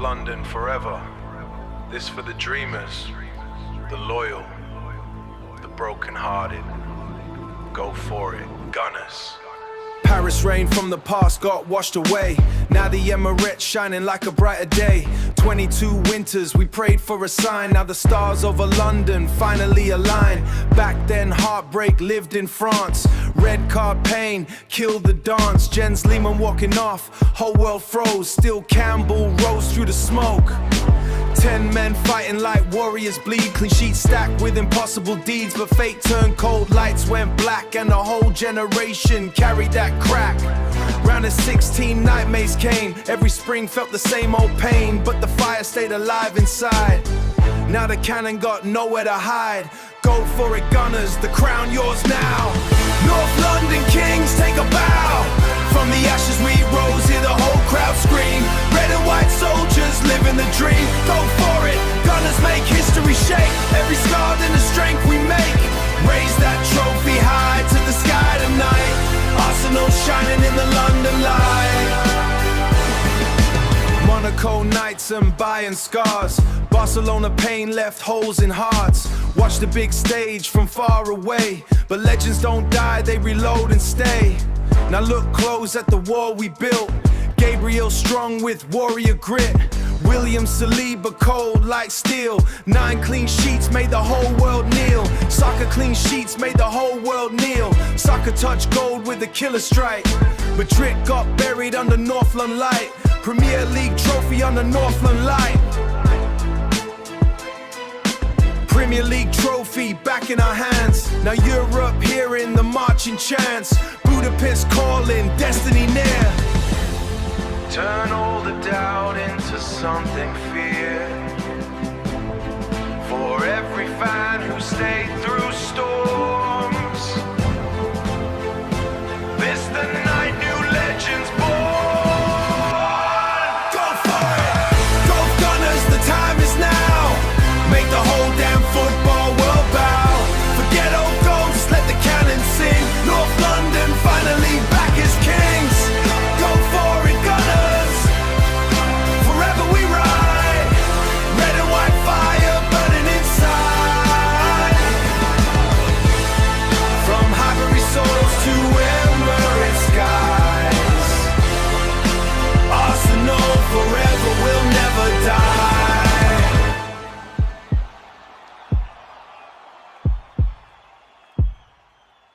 London forever. This for the dreamers, the loyal, the broken-hearted. Go for it, Gunners. Paris rain from the past got washed away. Now the Emirates shining like a brighter day. 22 winters, we prayed for a sign. Now the stars over London finally align. Back then heartbreak lived in France. Red card pain killed the dance. Jens Lehman walking off, whole world froze. Still Campbell rose through the smoke. 10 men fighting like warriors bleed. Clean sheets stacked with impossible deeds. But fate turned cold, lights went black. And a whole generation carried that crack. Round of 16 nightmares came. Every spring felt the same old pain. But the fire stayed alive inside. Now the cannon got nowhere to hide. Go for it, Gunners, the crown yours now. North London kings, take a bow. From the ashes we rose, hear the whole crowd scream. Red and white soldiers living the dream. Go for it, Gunners make history shake. Every scar then the strength we make. Raise that trophy high to the sky tonight. Arsenal shining in the London light. Monaco nights and buying scars. Barcelona pain left holes in hearts. Watch the big stage from far away. But legends don't die, they reload and stay. Now look close at the wall we built. Gabriel strong with warrior grit. William Saliba cold like steel. 9 clean sheets made the whole world kneel. Soccer clean sheets made the whole world kneel. Soccer touch gold with a killer strike. Madrid got buried under Northland light. Premier League trophy under Northland light. Premier League trophy back in our hands. Now Europe hearing the marching chants. Budapest calling, destiny near. Turn all the doubt into something fear. For every fan who stayed through storm.